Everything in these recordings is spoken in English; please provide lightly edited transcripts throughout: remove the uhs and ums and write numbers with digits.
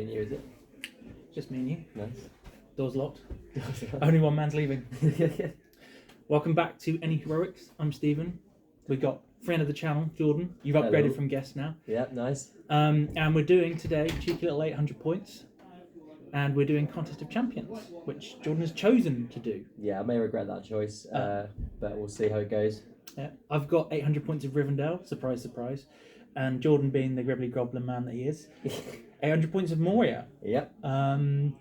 me and you, is it? Just me and you. Nice. Doors locked. Only one man's leaving. Welcome back to Any Heroics. I'm Stephen. We've got friend of the channel, Jordan. You've upgraded Hello. from guest now. Yeah, nice. And we're doing today cheeky little 800 points. And we're doing Contest of Champions, which Jordan has chosen to do. Yeah, I may regret that choice, but we'll see how it goes. Yeah, I've got 800 points of Rivendell. Surprise, surprise. And Jordan, being the Gribbly Goblin man that he is, 800 points of Moria. Yep. And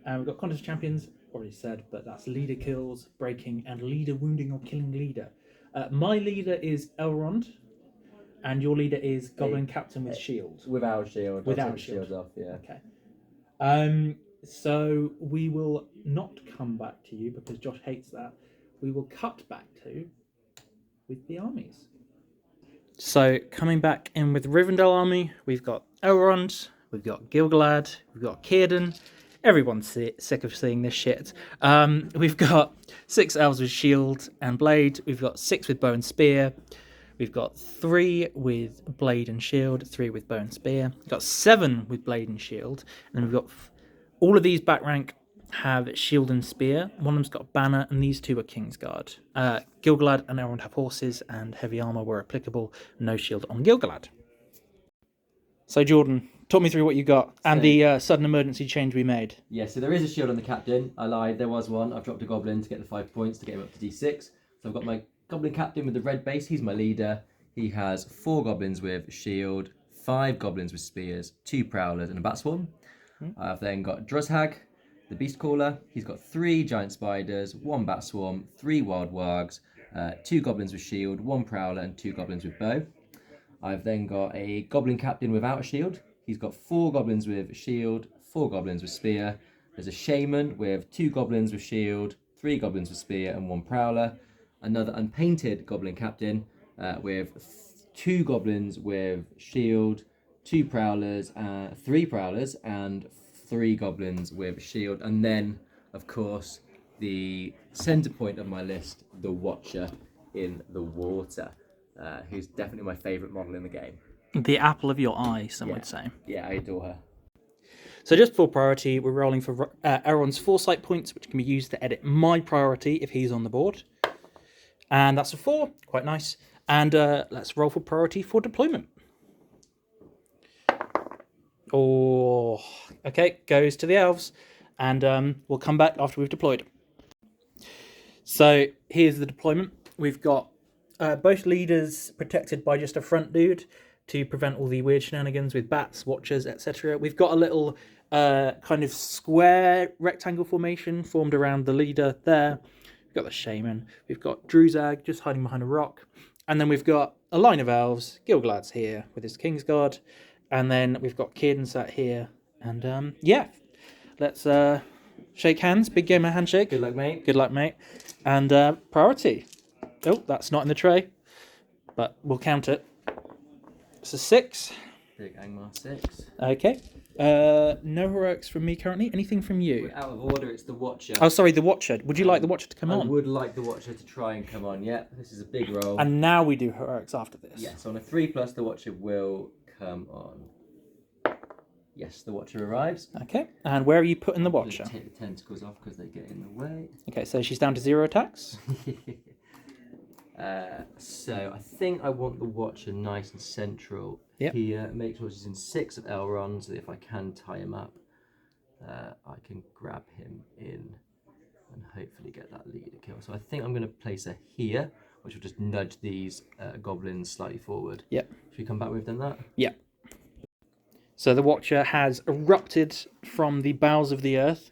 we've got Contest of Champions, already said, but that's leader kills, breaking, and leader wounding or killing leader. My leader is Elrond, and your leader is Goblin Captain with shield. Without shield. Without shield off, yeah. Okay. So we will not come back to you because Josh hates that. We will cut back to with the armies. So coming back in with Rivendell army, we've got Elrond, we've got Gil-galad, we've got Círdan. Everyone's sick of seeing this shit. We've got 6 elves with shield and blade. We've got 6 with bow and spear. We've got 3 with blade and shield, 3 with bow and spear. We've got 7 with blade and shield. And we've got all of these back rank have shield and spear. One of them's got a banner, and these 2 are Kingsguard. Gil-galad and Elrond have horses, and heavy armor were applicable. No shield on Gil-galad. So Jordan, talk me through what you got and the sudden emergency change we made. Yeah, so there is a shield on the captain. I lied, there was one. I've dropped a goblin to get the 5 points to get him up to D6. So I've got my goblin captain with the red base. He's my leader. He has 4 goblins with shield, 5 goblins with spears, 2 prowlers, and a bat swarm. I've then got Druzhag, the beast caller. He's got 3 giant spiders, 1 bat swarm, 3 wild wargs, 2 goblins with shield, 1 prowler, and 2 goblins with bow. I've then got a goblin captain without a shield. He's got 4 goblins with shield, 4 goblins with spear. There's a shaman with 2 goblins with shield, 3 goblins with spear, and 1 prowler. Another unpainted goblin captain with 2 goblins with shield, 2 prowlers, 3 prowlers, and 3 goblins with shield. And then, of course, the centre point of my list, the Watcher in the water, who's definitely my favourite model in the game. The apple of your eye, some would say. Yeah, I adore her. So just for priority, we're rolling for Elrond's foresight points, which can be used to edit my priority if he's on the board. And that's a 4, quite nice. And let's roll for priority for deployment. Oh, okay, goes to the elves. And we'll come back after we've deployed. So here's the deployment. We've got both leaders protected by just a front dude to prevent all the weird shenanigans with bats, watchers, etc. We've got a little kind of square rectangle formation formed around the leader there. We've got the shaman. We've got Druzhag just hiding behind a rock. And then we've got a line of elves. Gil-galad's here with his Kingsguard. And then we've got Círdan sat here. And yeah, let's shake hands. Big gamer handshake. Good luck, mate. Good luck, mate. And priority. Oh, that's not in the tray, but we'll count it. It's a 6. Big Angmar 6. Okay. No heroics from me currently. Anything from you? We're out of order. It's the Watcher. Oh, sorry, the Watcher. Would you like the Watcher to come on? I would like the Watcher to try and come on. Yeah, this is a big roll. And now we do heroics after this. Yes, on a 3+, the Watcher will come on. Yes, the Watcher arrives. Okay. And where are you putting the Watcher? Just take the tentacles off because they get in the way. Okay, so she's down to 0 attacks. So I think I want the Watcher nice and central here. Make sure she's in 6 of Elrond, so that if I can tie him up, I can grab him in and hopefully get that leader kill. So I think I'm going to place her here, which will just nudge these goblins slightly forward. Yep. Should we come back with them that? Yep. So the Watcher has erupted from the bowels of the earth,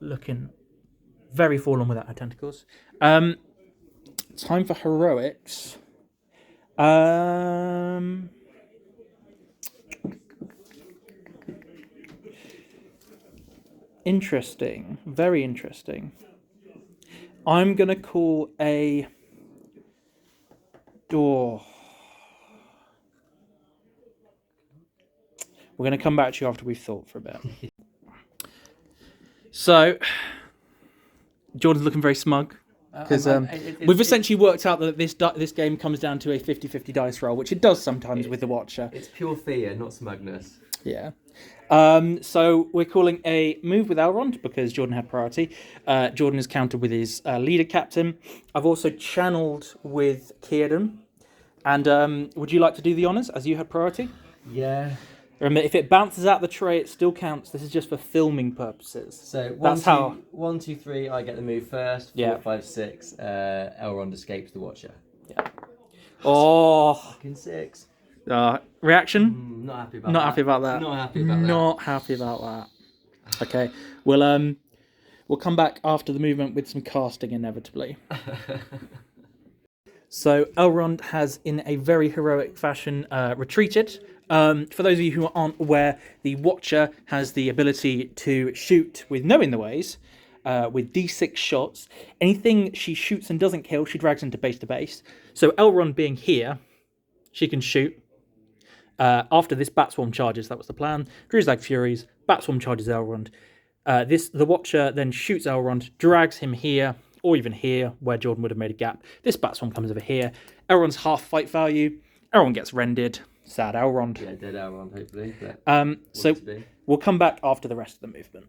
looking very fallen without her tentacles. Time for heroics. Interesting. Very interesting. I'm going to call a door. We're going to come back to you after we've thought for a bit. So, Jordan's looking very smug. Because we've essentially worked out that this game comes down to a 50-50 dice roll, which it does sometimes with the Watcher. It's pure fear, not smugness. Yeah. So we're calling a move with Elrond because Jordan had priority. Jordan is countered with his leader captain. I've also channeled with Círdan. And would you like to do the honours as you had priority? Yeah. Remember, if it bounces out the tray, it still counts. This is just for filming purposes. So That's how. 1, 2, 3. I get the move first. 4, 5, 6. Elrond escapes the Watcher. Yeah. Oh. Fucking 6. Reaction? Not happy about Not that. happy about that. Not happy about Not happy about that. Okay. We'll come back after the movement with some casting inevitably. So Elrond has, in a very heroic fashion, retreated. For those of you who aren't aware, the Watcher has the ability to shoot with no in the ways, with D6 shots. Anything she shoots and doesn't kill, she drags into base to base. So Elrond being here, she can shoot. After this Bat Swarm charges, that was the plan. Druzhag Furies, Bat Swarm charges Elrond. The Watcher then shoots Elrond, drags him here, or even here, where Jordan would have made a gap. This Bat Swarm comes over here. Elrond's half fight value. Elrond gets rendered. Sad Elrond. Yeah, dead Elrond, hopefully. So we'll come back after the rest of the movement.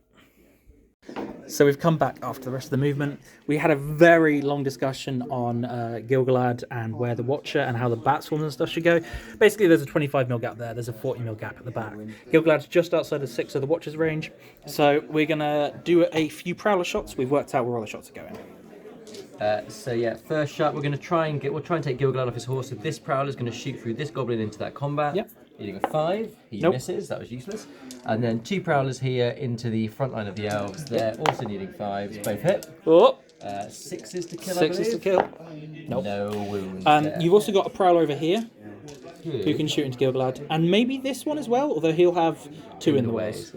So we've come back after the rest of the movement. We had a very long discussion on Gil-galad and where the Watcher and how the Bat Swarms and stuff should go. Basically, there's a 25mm gap there. There's a 40mm gap at the back. Gil-galad's just outside of 6 of the Watcher's range. So we're going to do a few Prowler shots. We've worked out where all the shots are going. First shot, we'll try and take Gil-galad off his horse. So this Prowler is going to shoot through this Goblin into that combat. Yep. Needing a 5, he misses, that was useless. And then 2 Prowlers here into the front line of the Elves. They're also needing 5s, both hit. Oh. 6s to kill, 6s to kill. Nope. No wounds. You've also got a Prowler over here who can shoot into Gil-galad. And maybe this one as well, although he'll have 2 in the ways.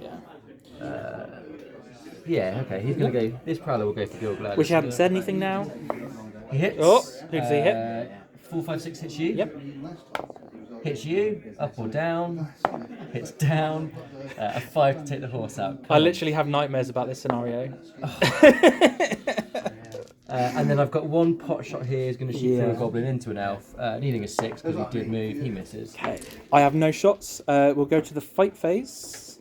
Yeah, okay, he's going to go. This Prowler will go for Gil-galad. Which you haven't said anything now. He hits. Oh, who does he hit? 4, 5, 6 hits you. Yep. Hits you, up or down, hits down, a 5 to take the horse out. I literally have nightmares about this scenario. And then I've got 1 pot shot here, he's going to shoot through a Goblin into an Elf, needing a 6 because he did move, he misses. Okay, I have no shots. We'll go to the fight phase.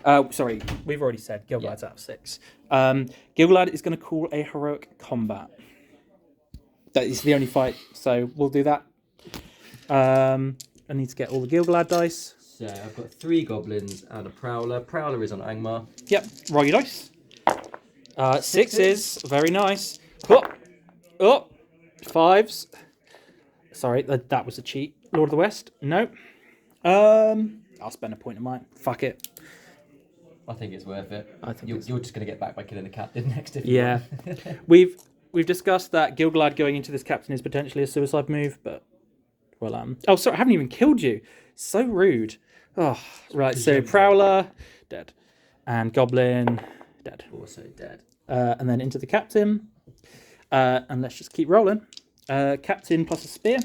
Sorry, we've already said Gil-galad's out of 6. Gil-galad is going to call a heroic combat. That is the only fight, so we'll do that. I need to get all the Gil-galad dice. So I've got 3 Goblins and a Prowler. Prowler is on Angmar. Yep, roll your dice. 6s, very nice. Oh, 5s. Sorry, that was a cheat. Lord of the West, no. I'll spend a point of mine. Fuck it. I think it's worth it. I think you're just going to get back by killing the captain next. If yeah, we've discussed that Gil-galad going into this captain is potentially a suicide move, but well, oh sorry, I haven't even killed you. So rude. Oh, right. So Prowler dead, and Goblin dead. Also dead. And then into the captain, and let's just keep rolling. Captain plus a spear.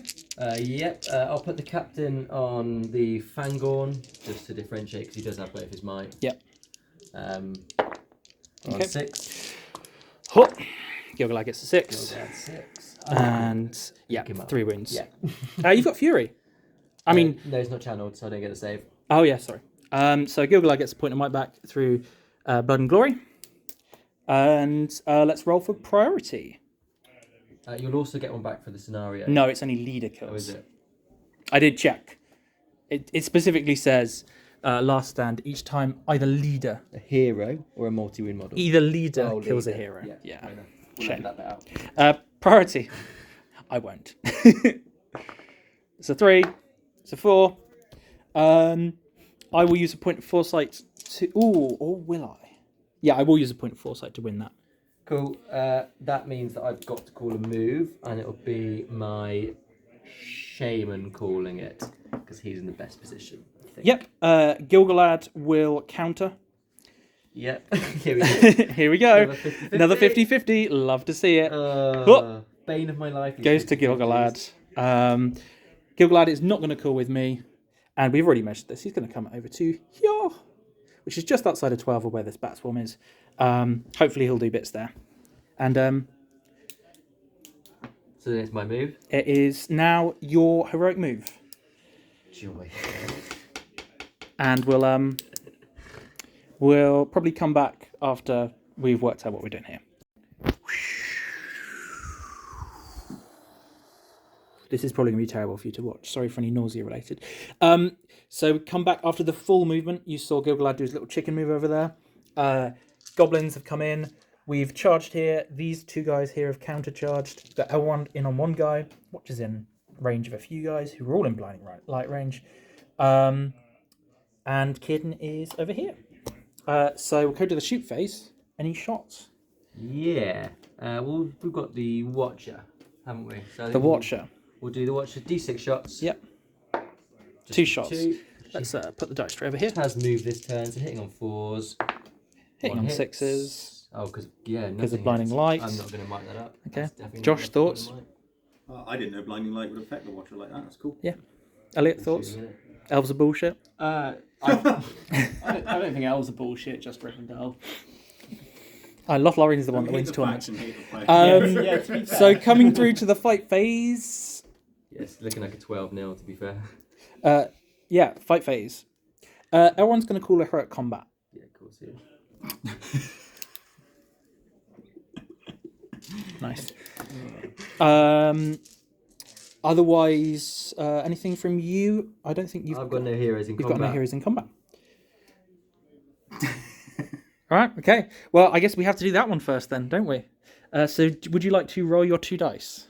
Yep. I'll put the captain on the Fangorn just to differentiate because he does have both his might. Yep. On 6. Hop. Gil-galad gets a 6. Gil-galad 6. And yeah, 3 wounds. Yeah. You've got Fury. I mean, no, it's not channeled, so I don't get the save. Oh yeah, sorry. So Gil-galad gets a point of might back through Blood and Glory, and let's roll for priority. You'll also get one back for the scenario. No, it's only leader kills. Oh, is it? I did check. It specifically says last stand each time either leader, a hero, or a multi-win model. Either leader kills a hero. Yeah. Shame. That bit out. Priority. I won't. It's a 3. It's a 4. I will use a point of foresight to. Ooh, or will I? Yeah, I will use a point of foresight to win that. Cool. That means that I've got to call a move, and it'll be my shaman calling it because he's in the best position. I think. Yep. Gil-galad will counter. Yep. Here we go. Here we go. Another 50-50. Love to see it. Bane of my life. Goes to Gil-galad. Gil-galad is not going to call with me. And we've already measured this. He's going to come over to here, which is just outside of 12 of where this Bat Swarm is. Hopefully he'll do bits there. And so then it's my move. It is now your heroic move. Joy. And we'll We'll probably come back after we've worked out what we're doing here. This is probably going to be terrible for you to watch. Sorry for any nausea related. So come back after the full movement. You saw Gilgalad do his little chicken move over there. Goblins have come in. We've charged here. These two guys here have counter-charged. The L1 in on one guy. Watch is in range of a few guys who are all in blinding light range. And Kitten is over here. So we'll go to the shoot phase. Any shots? Yeah. Well, we've got the Watcher, haven't we? So The Watcher. We'll do the Watcher. D6 shots. Yep. Just 2 shots. 2. Let's put the dice tray over here. Has moved this turn, so hitting on 4s. Hitting One on hits. 6s. Oh, because yeah, Because of nothing blinding hits. light. I'm not going to mic that up. Okay. That's definitely Josh, not thoughts? blinding light. I didn't know blinding light would affect the Watcher like that. That's cool. Yeah. Elliot, thoughts? Elves are bullshit. I don't think elves are bullshit, just Rivendell. Lothlorien's the one that Hate wins the tournaments. faction, hate the player. Yeah, to be fair. So coming through to the fight phase. Yes, looking like a 12-0 to be fair. Yeah, fight phase. Everyone's going to call a heroic combat. Yeah, of course. Yeah. Nice. Otherwise, anything from you? I don't think I've got no heroes in you've combat. got no heroes in combat. All right. Okay. Well, I guess we have to do that one first, then, don't we? So, would you like to roll your 2 dice?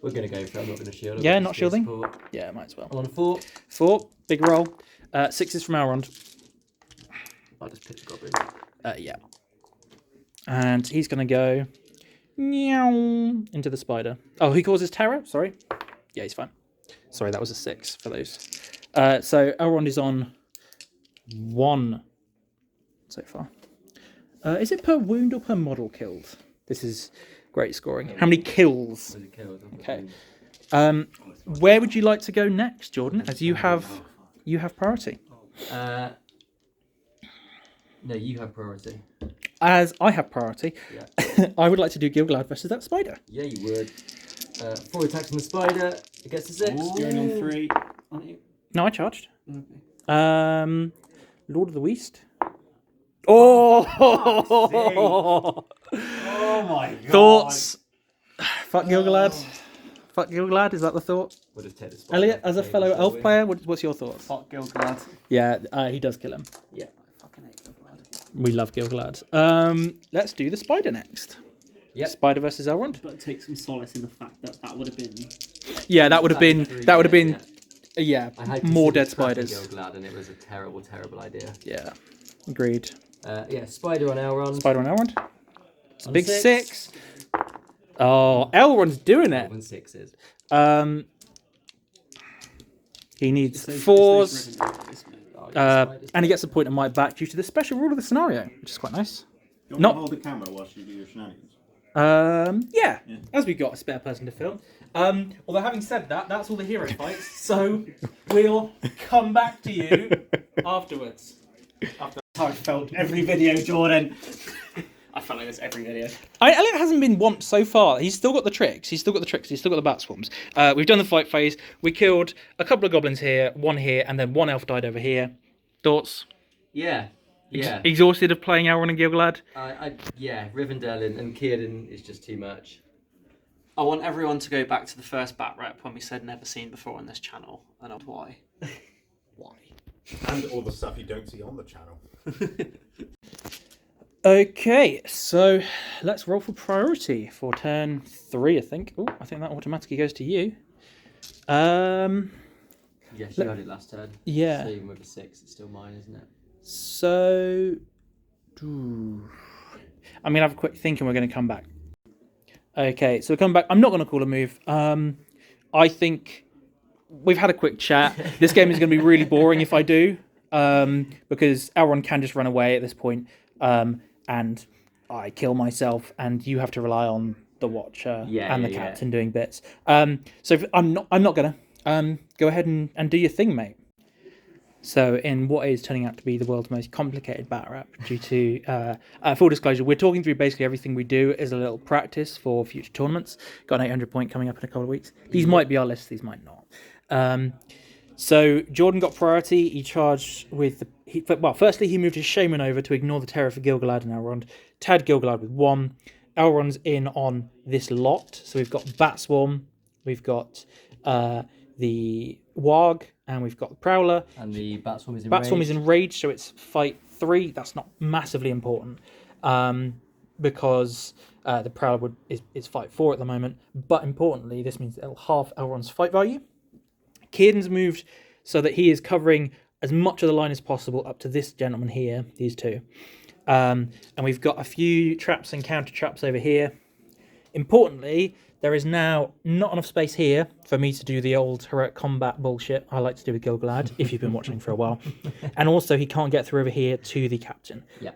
We're going to go for it. I'm not going to shield. Yeah, not shielding? Support. Yeah, might as well. I'm on a 4. 4, big roll. 6s from Elrond. I'll just pick the goblin. Yeah. And he's going to go meow into the spider. Oh, he causes terror? Sorry. Yeah, he's fine. Sorry, that was a 6 for those. So Elrond is on 1 so far. Is it per wound or per model killed? This is great scoring. How many kills? Was it killed? Okay. Where would you like to go next, Jordan? As you have priority. No, you have priority. As I have priority, Yeah. I would like to do Gilgalad versus that spider. Yeah, you would. 4 attacks on the spider. It gets a 6. You're in on 3, aren't you? No, I charged. Okay. Lord of the East. Oh! Oh my god. Thoughts? Fuck Gilgalad. Fuck Gilgalad. Is that the thought? We'll just take the spider. Elliot, as a Maybe fellow shall elf we? player, what's your thoughts? Fuck Gilgalad. Yeah, he does kill him. Yeah. I fucking hate Gilgalad. We love Gilgalad. Let's do the spider next. Yep. Spider versus Elrond. But take some solace in the fact that that would have been. Yeah, that would have been. That would have been. Yeah, I had more considered dead tracking spiders. Gilgalad, and it was a terrible, terrible idea. Yeah, agreed. Yeah, spider on Elrond. Spider on Elrond. It's a On big 6. 6. Oh, Elrond's doing it. 6s. He needs It's 4s. Rivendell, isn't it? Oh, yeah, spiders. And he gets a point of might back due to the special rule of the scenario, which is quite nice. You want Not- to hold the camera whilst you do your shenanigans? Yeah, Yeah. as we've got a spare person to film. Although having said that, that's all the hero fights, so we'll come back to you afterwards. I felt every video, Jordan. I felt like this every video. Elliot hasn't been womped so far. He's still got the tricks. He's still got the bat swarms. We've done the fight phase. We killed a couple of goblins here, 1 here, and then 1 elf died over here. Thoughts? Yeah. Yeah. Exhausted of playing Elrond and Gilgalad? Yeah, Rivendell and Círdan is just too much. I want everyone to go back to the first bat rep when we said never seen before on this channel, and I'll why. Why? And all the stuff you don't see on the channel. Okay, so let's roll for priority for turn 3, I think. Oh, I think that automatically goes to you. Yes, you had it last turn. Yeah. So even with a 6, it's still mine, isn't it? So, I'm going to have a quick think and we're going to come back. Okay, so we'll come back. I'm not going to call a move. I think we've had a quick chat. This game is going to be really boring if I do, because Elrond can just run away at this point, and I kill myself, and you have to rely on the Watcher and the Captain doing bits. So I'm not going to. Go ahead and do your thing, mate. So in what is turning out to be the world's most complicated battle rap, due to full disclosure, we're talking through basically everything we do as a little practice for future tournaments. Got an 800 point coming up in a couple of weeks. These might be our lists, these might not. So Jordan got priority. He charged with firstly he moved his Shaman over to ignore the terror for Gilgalad and Elrond. Tagged Gilgalad with 1. Elrond's in on this lot. So we've got Bat Swarm, we've got the Warg, and we've got the Prowler. And the Bat Swarm is enraged. Bat Swarm is enraged, so it's fight 3. That's not massively important because the Prowler is fight 4 at the moment. But importantly, this means it'll halve Elrond's fight value. Círdan's moved so that he is covering as much of the line as possible up to this gentleman here, these two. And we've got a few traps and counter traps over here. Importantly, there is now not enough space here for me to do the old heroic combat bullshit I like to do with Gilgalad, if you've been watching for a while. And also, he can't get through over here to the captain. Yeah.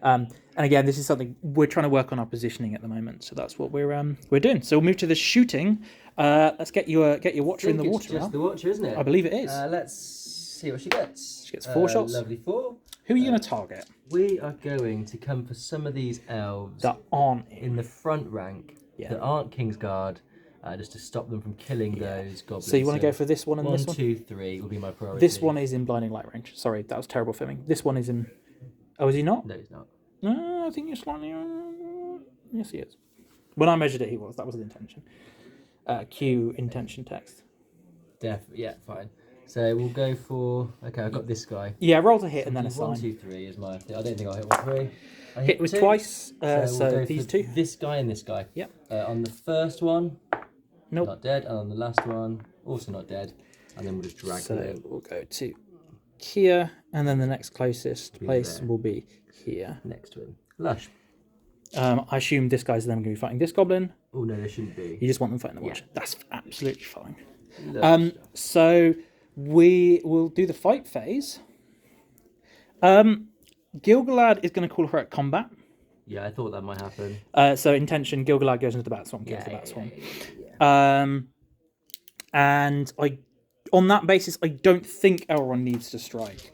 And again, this is something we're trying to work on our positioning at the moment, so that's what we're doing. So we'll move to the shooting. Let's get your Watcher in the water. It's just the Watcher, isn't it? I believe it is. Let's see what she gets. She gets 4 shots. Lovely 4. Who are you going to target? We are going to come for some of these elves That aren't in the front rank that aren't Kingsguard, just to stop them from killing those goblins. So you want to go for this one and this one? 1, 2, 3 will be my priority. This one is in blinding light range. Sorry, that was terrible filming. This one is in. Oh, is he not? No, he's not. No, I think you're slightly. Yes, he is. When I measured it, he was. That was the intention. Q intention text. Yeah, fine. So we'll go for. Okay, I've got this guy. Yeah, roll to hit and then a 1, sign. 2, 3 is my. I don't think I'll hit 1, 3. I Hit with 2. twice. We'll So go these for 2. This guy and this guy. Yep. On the first one, Nope. not dead, and on the last one, also not dead. And then we'll just drag So them we'll go to here, and then the next closest place there. will be here. next to him. Lush. I assume this guy's then going to be fighting this goblin. Oh no, there shouldn't be. You just want them fighting the Watcher. That's absolutely fine. Lush. So we will do the fight phase. Gilgalad is going to call her at combat. Yeah, I thought that might happen. So intention, Gilgalad goes into the Bat Swarm, kills the Bat Swarm. And on that basis, I don't think Elrond needs to strike.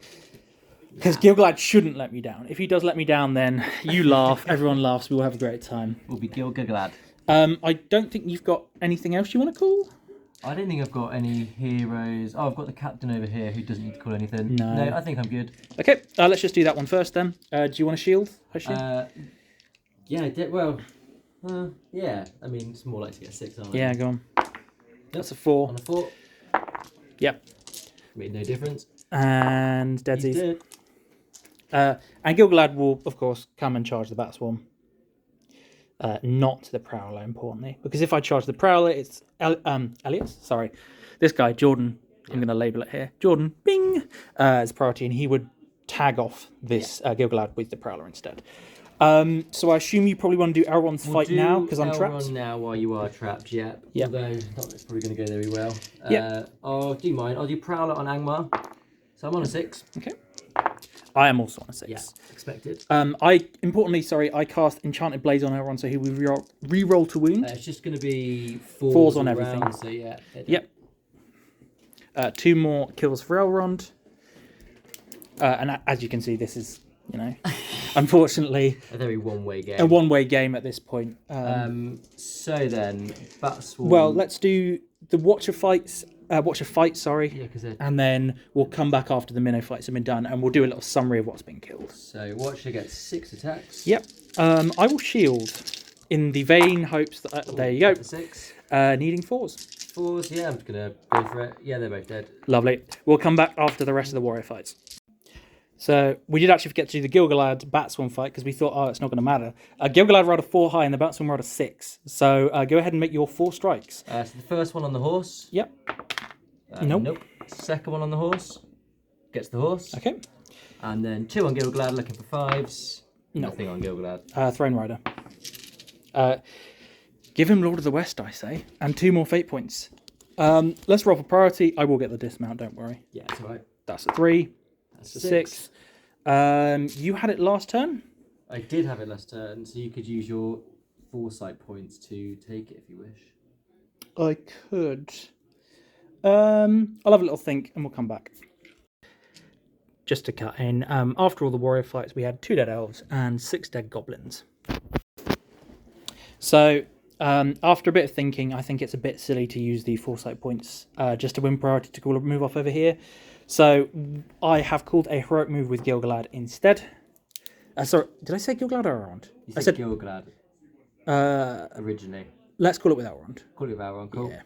Because Gilgalad shouldn't let me down. If he does let me down, then you laugh, everyone laughs, we will have a great time. We'll be Gilgalad. I don't think you've got anything else you want to call? I don't think I've got any heroes. Oh, I've got the captain over here who doesn't need to call anything. No. I think I'm good. Okay, let's just do that one first then. Do you want a shield? Yeah, I did. Well, yeah. I mean, it's more likely to get 6, aren't I? Yeah, go on. That's a 4. On a 4. Yep. Made no difference. And He's Deadsies. dead. And Gilgalad will, of course, come and charge the Bat Swarm. Not the Prowler, importantly. Because if I charge the Prowler, it's Elias? Sorry. This guy, Jordan. I'm going to label it here. Jordan, bing, as priority. And he would tag off this Gilgalad with the Prowler instead. So I assume you probably want to do Elrond's fight now, because I'm trapped. Elrond now while you are trapped, yeah. Yep. Although, it's probably going to go very well. Yep. I'll do mine. I'll do Prowler on Angmar. So I'm on a 6. Okay. I am also on a 6. Yeah, expected. I cast Enchanted Blaze on Elrond, so he will re-roll to wound. It's just going to be 4s on all everything. round, so yeah. Yep. 2 more kills for Elrond. And as you can see, this is, unfortunately, A very one-way game. a one-way game at this point. So then, Bat Swarm. Well, let's do the Watcher fights. Watcher fight, sorry. Yeah, because And then we'll come back after the Minnow fights have been done, and we'll do a little summary of what's been killed. So Watcher gets 6 attacks. Yep. I will shield in the vain hopes that there you go. 6. Needing 4s. 4s, yeah, I'm just going to go for it. Yeah, they're both dead. Lovely. We'll come back after the rest of the warrior fights. So we did actually forget to do the Gilgalad Bat Swarm fight because we thought, it's not going to matter. Gilgalad rolled a 4 high and the Bat Swarm rolled a 6. So go ahead and make your 4 strikes. So the first one on the horse. Yep. Nope. Nope. Second one on the horse. Gets the horse. Okay. And then 2 on Gilgalad, looking for 5s. No. Nothing on Gilgalad. Throne Rider. Give him Lord of the West, I say. And 2 more fate points. Let's roll for priority. I will get the dismount, don't worry. Yeah, it's alright. That's a 3. That's That's a 6. You had it last turn? I did have it last turn, so you could use your foresight points to take it if you wish. I could. I'll have a little think and we'll come back. Just to cut in, after all the warrior fights, we had 2 dead elves and 6 dead goblins. So, after a bit of thinking, I think it's a bit silly to use the foresight points just to win priority to call a move off over here. So I have called a heroic move with Gilgalad instead. Sorry, did I say Gilgalad or Elrond? You I said said Gilgalad originally. let's call it with Elrond. Call it Valron, cool. Yeah.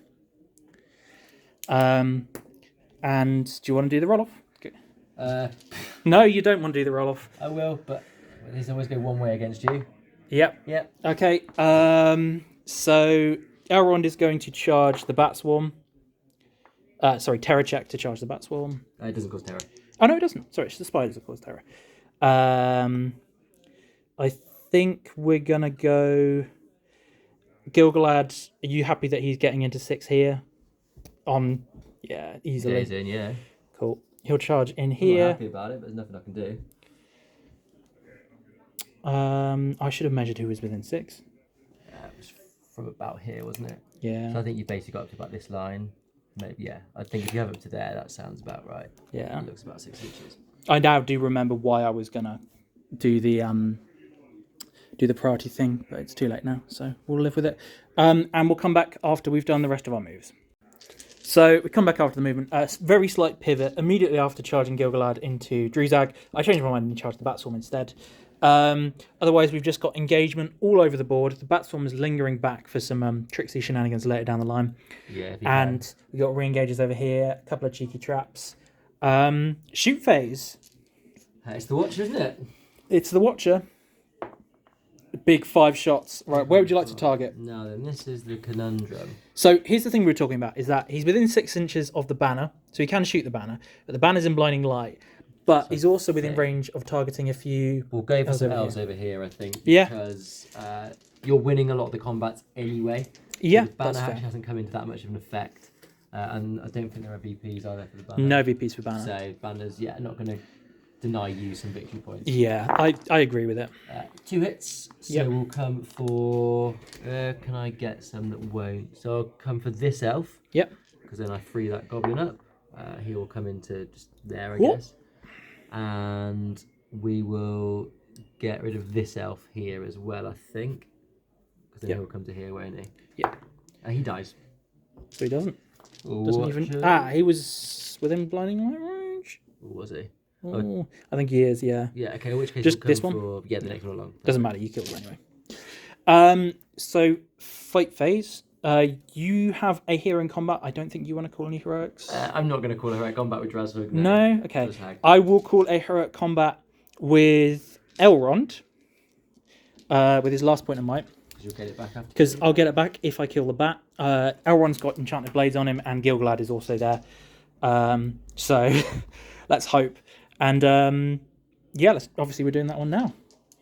And do you want to do the roll off? No, you don't want to do the roll off. I will, but these always go one way against you. Yep. Yep. Okay. So Elrond is going to charge the Bat Swarm. Sorry, terror check to charge the Bat Swarm. It doesn't cause terror. Oh no, it doesn't. Sorry, it's the spiders that cause terror. I think we're gonna go. Gilgalad, are you happy that he's getting into 6 here? Yeah, easily. Days in, yeah. Cool. He'll charge in I'm not here. happy about it, but there's nothing I can do. I should have measured who was within 6. It was from about here, wasn't it? Yeah. So I think you basically got up to about this line. Maybe, yeah. I think if you have it up to there, that sounds about right. Yeah. It looks about 6 inches. I now do remember why I was gonna do the priority thing, but it's too late now, so we'll live with it. And we'll come back after we've done the rest of our moves. So we come back after the movement. Very slight pivot immediately after charging Gilgalad into Druzhag. I changed my mind and charged the Batswarm instead. Otherwise, we've just got engagement all over the board. The Batswarm is lingering back for some tricksy shenanigans later down the line. Yeah. And we've got re-engages over here, a couple of cheeky traps. Shoot phase. It's the Watcher, isn't it? It's the Watcher. Big 5 shots. Right, where would you like to target? No, then this is the conundrum. So here's the thing we were talking about, is that he's within 6 inches of the banner, so he can shoot the banner, but the banner's in blinding light. But he's also within range of targeting a few... We'll go for elves some over elves here. over here, I think. Yeah. Because you're winning a lot of the combats anyway. Yeah, The banner that's actually fair. hasn't come into that much of an effect. And I don't think there are VPs either for the banner. No VPs for banner. So banner's, not going to deny you some victory points. Yeah, I agree with it. 2 hits. So Yep. we'll come for... can I get some that won't? So I'll come for this elf. Yep. Because then I free that goblin up. He will come into just there, I Whoop. guess. And we will get rid of this elf here as well, I think. Because then Yep. he'll come to here, won't he? Yeah. He dies. So he doesn't. Doesn't even... Watcher. he was within blinding light range? Or was he? Oh, I think he is, yeah. Yeah, okay, in which case Just we'll come this one? for... Yeah, the next one along. Doesn't matter, you killed her anyway. So, fight phase. You have a hero in combat. I don't think you want to call any heroics. I'm not going to call a heroic combat with Drashug. No? Okay. Drashug. I will call a heroic combat with Elrond. With his last point of might. Because you'll get it back after. Because I'll get it back if I kill the bat. Elrond's got enchanted blades on him, and Gilgalad is also there. So, let's hope. And, obviously we're doing that one now.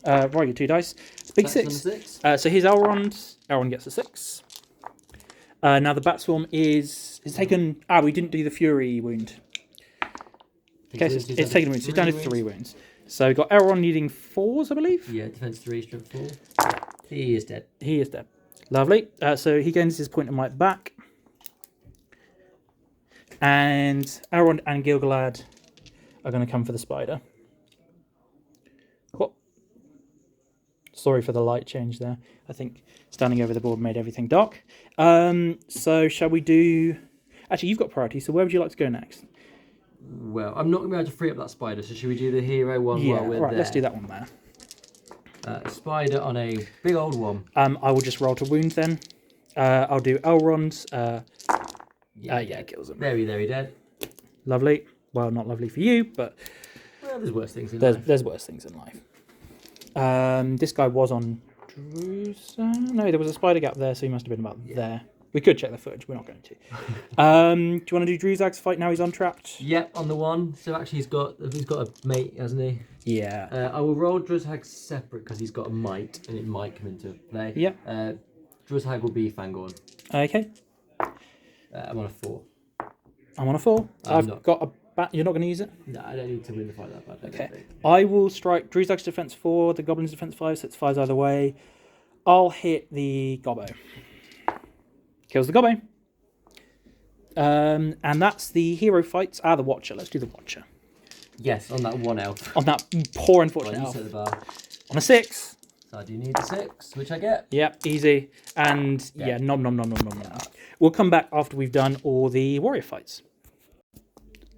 Right, your 2 dice. Big That's 6. number 6. So here's Elrond. Elrond gets a 6. Now the Batswarm is taken... we didn't do the Fury wound. Okay, so it's taken a wound. So he's down to 3 wounds. So we've got Elrond needing 4s, I believe. Yeah, defense 3, strength 4. He is dead. He is dead. Lovely. So he gains his point of might back. And Elrond and Gilgalad are going to come for the spider. What? Sorry for the light change there. I think standing over the board made everything dark. So shall we do... Actually, you've got priority, so where would you like to go next? Well, I'm not going to be able to free up that spider, so should we do the hero one Yeah, while we're right, there? let's do that one there. Spider on a big old one. I will just roll to wound then. I'll do Elrond's. Yeah, kills him. Very, very dead. Lovely. Well, not lovely for you, but Well, there's worse things in life. there's worse things in life. This guy was on Druzhag. No, there was a spider gap there, so he must have been about there. We could check the footage. We're not going to. Do you want to do Druzhag's fight now? He's untrapped. Yep, on the one. So actually, he's got a mate, hasn't he? Yeah. I will roll Druzhag separate because he's got a might, and it might come into play. Yep. Druzhag will be Fangorn. Okay. I'm on a 4. I'm on a 4. I'm I've not. got a bat. You're not going to use it. No, I don't need to win the fight that bad. I don't Okay. think. I will strike Druzhag's defense 4, the Goblin's defense 5, so it's 5s either way. I'll hit the Gobbo. Kills the Gobbo. And that's the hero fights. The Watcher. Let's do the Watcher. Yes, on that one elf. On that poor Well, unfortunate you elf. set the bar. On a 6. So I do need a 6, which I get. Yep, easy. And yeah, nom nom nom nom nom nom. We'll come back after we've done all the warrior fights.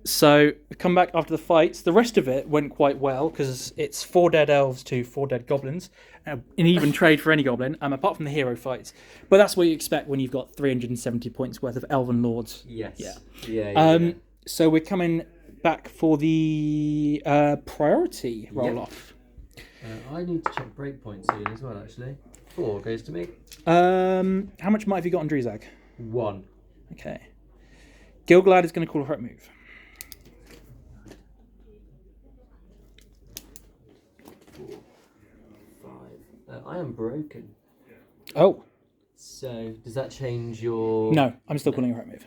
So we come back after the fights. The rest of it went quite well because it's 4 dead elves to 4 dead goblins, an even trade for any goblin, apart from the hero fights. But that's what you expect when you've got 370 points worth of elven lords. Yes. Yeah. Yeah. So we're coming back for the priority roll-off. I need to check breakpoint soon as well, actually. 4 goes to me. How much might have you got on Druzag? 1. Okay. Gilgalad is going to call a heroic move. 4, 5. I am broken. Oh. So, does that change your... No, I'm still calling a heroic move.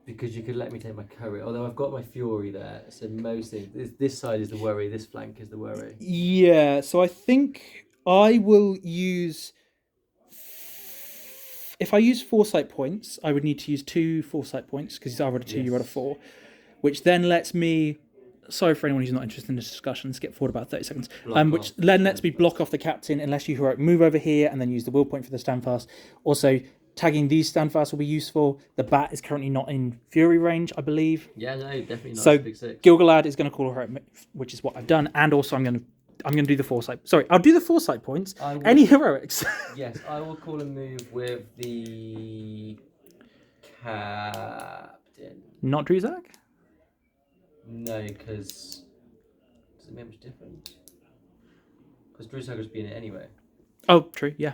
Because you could let me take my courage. Although I've got my fury there, so most things... This side is the worry, this flank is the worry. Yeah, so I think I will use... If I use foresight points, I would need to use 2 foresight points, because I rolled a 2, you rolled a 4, which then lets me... Sorry for anyone who's not interested in this discussion, skip forward about 30 seconds. Which then lets me block off the captain unless you heroic move over here and then use the will point for the standfast. Also, tagging these standfast will be useful. The bat is currently not in fury range, I believe. Yeah, no, definitely not. So Big 6. Gilgalad is going to call a heroic move, which is what I've done, and also I'm going to do the foresight. Sorry, I'll do the foresight points. Any heroics? Yes, I will call a move with the captain. Not Druzag? No, because does it make much difference? Because Drew's not going to be in it anyway. Oh, true. Yeah.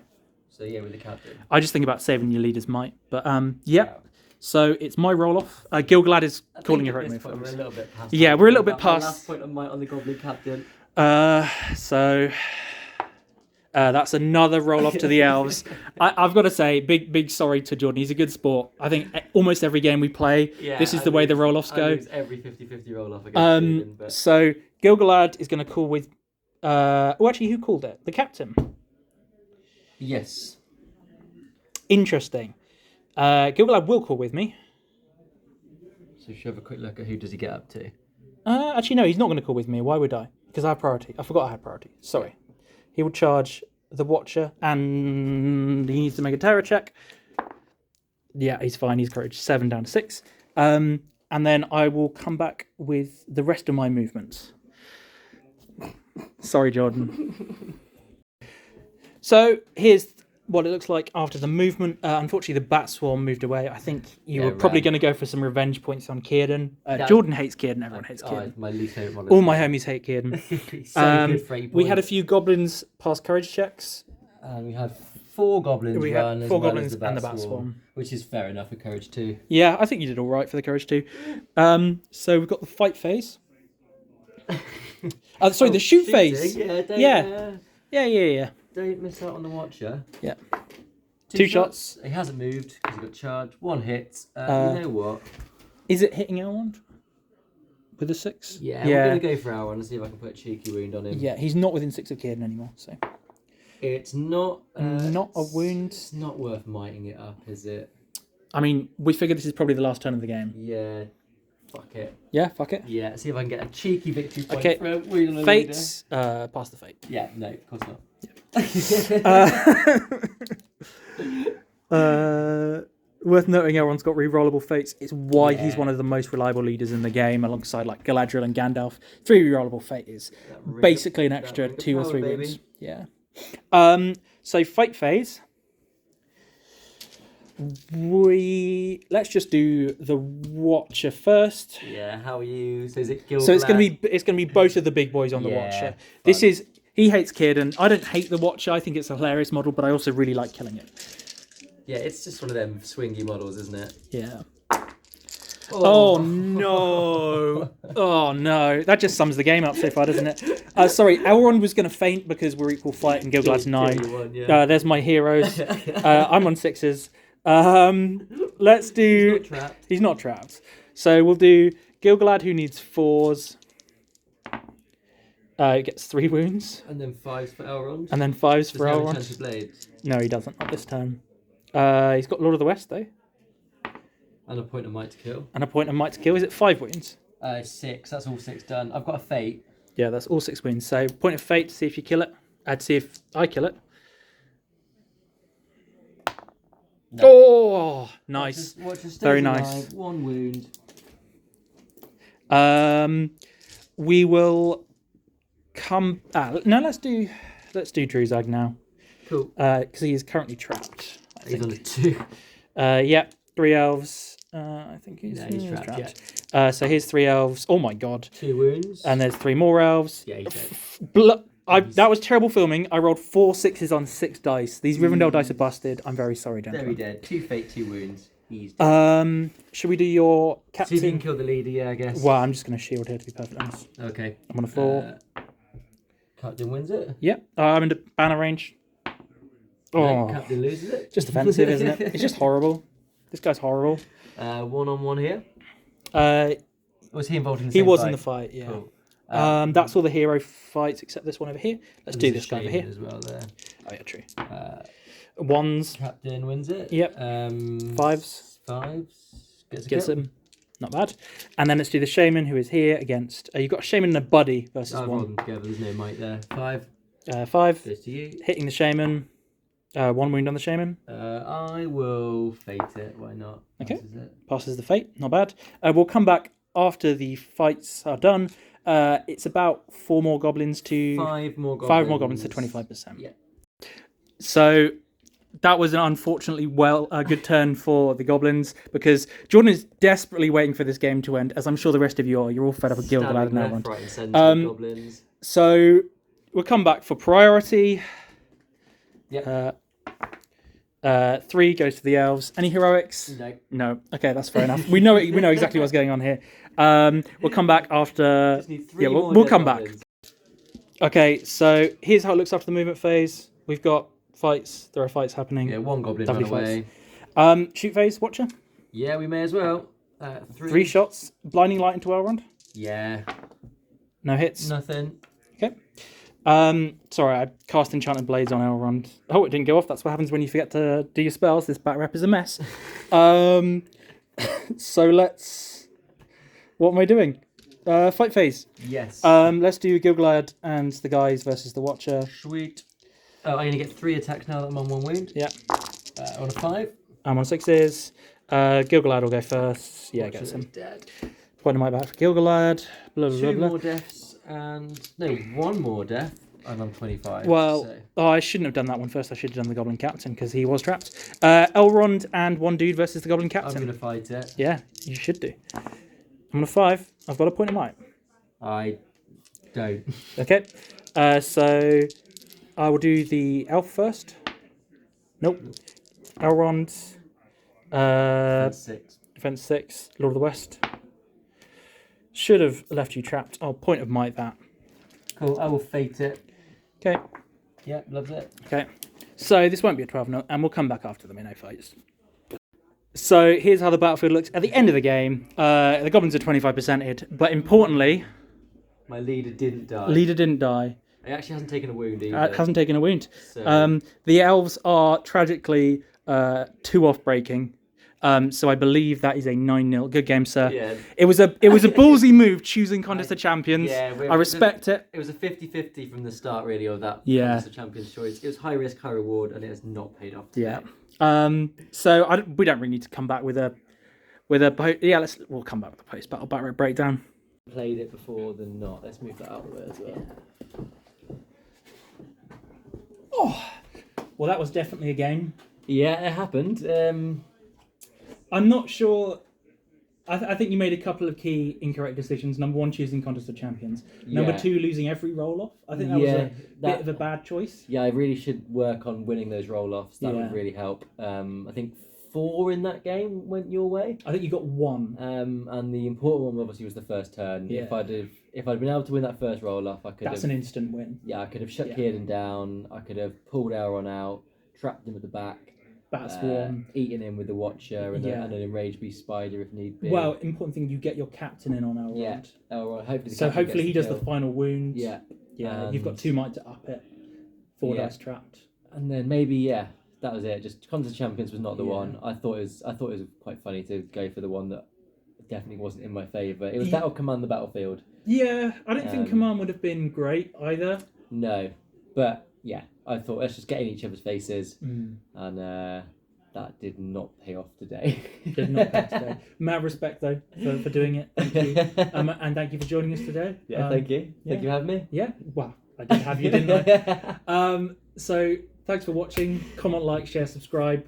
So yeah, with the captain. I just think about saving your leader's might, but yeah. So it's my roll off. Gilgalad is calling a heroic move. We're a little bit past. Yeah, we're a little bit past. Last point of might on the goblin captain. So that's another roll off to the elves. I've got to say, big sorry to Jordan. He's a good sport. I think almost every game we play, this is the way the roll offs go. Every 50-50 roll off against Sweden, but... So Gilgalad is going to call with. Actually, who called it? The captain. Yes. Interesting. Gilgalad will call with me. So we should have a quick look at who does he get up to. Actually, no, he's not going to call with me. Why would I? Because I have priority. I forgot I had priority. Sorry. He will charge the Watcher, and he needs to make a terror check. Yeah, he's fine. He's courage 7 down to 6. And then I will come back with the rest of my movements. Sorry, Jordan. So here's what it looks like after the movement. Unfortunately, the bat swarm moved away. I think you were probably going to go for some revenge points on Kieran. Jordan hates Kieran. Everyone hates Kieran. My least favourite model. All my homies hate Kieran. So good for 8 points. We had a few goblins pass courage checks. And we had 4 goblins We run had as 4 well goblins as the and the bat bat swarm. Which is fair enough for courage too. Yeah, I think you did all right for the courage too. So we've got the fight phase. Sorry, the shoot phase. Yeah. Don't miss out on the Watcher. Yeah. 2 shots. He hasn't moved because he got charged. 1 hit. You know what? Is it hitting Elrond with a 6? Yeah, we're going to go for Elrond and see if I can put a cheeky wound on him. Yeah, he's not within 6 of Kieran anymore, so. It's not... not a wound. It's not worth mighting it up, is it? I mean, we figured this is probably the last turn of the game. Yeah. Fuck it. Yeah, fuck it. Yeah, see if I can get a cheeky victory point Okay, for a wound on a Fates, pass the fate. leader. Yeah, no, of course not. Worth noting, Elrond's got rerollable fates. It's why he's one of the most reliable leaders in the game, alongside like Galadriel and Gandalf. 3 rerollable fate is basically an extra 2 or 3 wounds. Yeah. So fight phase. Let's just do the Watcher first. Yeah, how are you? So is it Gilgalad? So it's gonna be both of the big boys on the Watcher. This is he hates Círdan. I don't hate the Watcher. I think it's a hilarious model, but I also really like killing it. Yeah, it's just one of them swingy models, isn't it? Yeah. Oh no! Oh no! That just sums the game up so far, doesn't it? Sorry, Elrond was going to faint because we're equal fight and Gilgalad's 9. There's my heroes. I'm on 6s. Let's do. He's not trapped. He's not trapped. So we'll do Gilgalad, who needs 4s. He gets 3 wounds. And then 5s for Elrond. And then 5s for Does he have a Elrond. chance of blades? No, he doesn't. Not this turn. He's got Lord of the West though. And a point of might to kill. And a point of might to kill. Is it 5 wounds? 6. That's all 6 done. I've got a fate. Yeah, that's all 6 wounds. So point of fate to see if you kill it. To see if I kill it. No. Oh, nice. Watcher stays Very alive, nice. 1 wound. We will come. No, let's do Druzag now. Cool. Because he is currently trapped. I He's on think. a 2. Yeah, 3 elves. I think he's trapped. So here's 3 elves. Oh my god. 2 wounds. And there's 3 more elves. Yeah, he's dead. That was terrible filming. I rolled 4 6s on 6 dice. These Rivendell dice are busted. I'm very sorry, Very gentlemen. dead. 2 fate, 2 wounds. He's dead. Should we do your See if captain? you can kill the leader, yeah, I guess. Well, I'm just going to shield here to be perfectly honest. Okay. I'm on a 4. Captain wins it. Yep. I'm in the banner range. No, Oh, Captain loses it. just offensive, isn't it? It's just horrible. This guy's horrible. 1-on-1 here. Was he involved in the He same was fight? in the fight, yeah. Cool. That's all the hero fights except this one over here. Let's do There's this a guy over shaman here. as well there. Oh yeah, true. Wands. 1s, Captain wins it. Yep. 5s. 5s. Gets a kill. him. Not bad. And then let's do the shaman who is here against. You've got a shaman and a buddy versus I've rolled 1. them together. There's no might there. 5. 5. Goes to you. Hitting the shaman. 1 wound on the shaman. I will fate it. Why not? Okay. Passes it. Passes the fate. Not bad. We'll come back after the fights are done. It's about 4 more goblins to 5 more goblins. 5 more goblins to 25%. Yeah. So that was an unfortunately good turn for the goblins because Jordan is desperately waiting for this game to end, as I'm sure the rest of you are. You're all fed up with Gilgalad and Stabbing Elrond. left, right, and centre. Goblins. So we'll come back for priority. Yeah. 3 goes to the elves. Any heroics? No. No. Okay, that's fair enough. We know exactly what's going on here. We'll come back after. Just need 3 Yeah, more we'll dead come back. goblins. Okay, so here's how it looks after the movement phase. We've got fights. There are fights happening. Yeah, 1 goblin Lovely run away. Shoot phase, Watcher. Yeah, we may as well. 3 shots. Blinding light into Elrond. Yeah. No hits. Nothing. Okay. Sorry, I cast Enchanted Blades on Elrond. Oh, it didn't go off. That's what happens when you forget to do your spells. This bat rep is a mess. So let's... What am I doing? Fight phase. Yes. Let's do Gilgalad and the guys versus the Watcher. Sweet. Oh, I'm going to get 3 attacks now that I'm on 1 wound. Yeah. On a 5. I'm on 6s. Gilgalad will go first. Yeah, Watcher gets is him. dead. Point my back for Gilgalad. Blah, blah, 2 blah, blah. more deaths and... No, 1 more death. And I'm 25. Well, so. I shouldn't have done that one first. I should have done the Goblin Captain because he was trapped. Elrond and 1 dude versus the Goblin I'm Captain. going to fight it. Yeah, you should do. I'm on a 5. I've got a point of might. I don't. Okay. So I will do the elf first. Nope. Elrond. That's 6. Defense 6. Lord of the West. Should have left you trapped. Oh, point of might that. Cool, I will fate it. Okay. Yeah, loves it. Okay. So this won't be a 12-0, and we'll come back after the minnow fights. So here's how the battlefield looks at the end of the game. The goblins are 25%ed, but importantly, My leader didn't die. leader didn't die. He actually hasn't taken a wound either. Hasn't taken a wound. So, The elves are tragically 2 off breaking. So I believe that is a 9-0. Good game, sir. yeah, It was a ballsy move choosing Contest of Champions. yeah, I respect it. It was a 50-50 from the start, really, of that. Yeah. Contest of Champions choice. It was high risk, high reward, and it has not paid off. Yeah. today. So we don't really need to come back with a we'll come back with a post battle battle breakdown. Played it before than not. Let's move that out of the way as well. Well, that was definitely a game. Yeah, it happened. I'm not sure. I think you made a couple of key incorrect decisions. Number 1, choosing Contest of Champions. Number Yeah. 2, losing every roll-off. I think that was a bit of a bad choice. Yeah, I really should work on winning those roll-offs. That Yeah. would really help. I think 4 in that game went your way. I think you got 1. And the important one obviously was the first turn. Yeah. If I'd been able to win that first roll-off, I could That's have. an instant win. Yeah, I could have shut Yeah. Kieran down. I could have pulled Elrond out, trapped him at the back, Bat Swarm. eaten him with the Watcher and, Yeah. and an enraged beast spider if need be. Well, important thing, you get your captain in on Elrond. Yeah. Elrond, hopefully the So captain hopefully he gets does the kill. final wound. Yeah. Yeah, you've got And- 2 might to up it. 4 Yeah. dice trapped. And then maybe that was it. Just Contest of Champions was not the Yeah. one. I thought it was quite funny to go for the one that definitely wasn't in my favour. It was Ye- Battle Command the Battlefield. Yeah, I don't think Um, Command would have been great either. No, but yeah, I thought let's just get in each other's faces Mm. and That did not pay off today. Did not pass today. Mad respect though for doing it. Thank you, and thank you for joining us today. Yeah, thank you. yeah. Thank you for having me. Yeah, well, I did have you, didn't I? So thanks for watching. Comment, like, share, subscribe.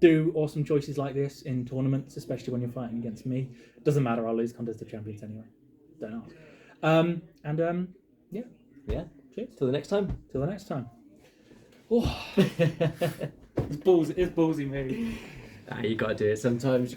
Do awesome choices like this in tournaments, especially when you're fighting against me. Doesn't matter, I'll lose contest of champions anyway. Don't ask. Yeah. Yeah. Cheers. Till the next time. Till the next time. Oh, it's ballsy move. You got to do it sometimes.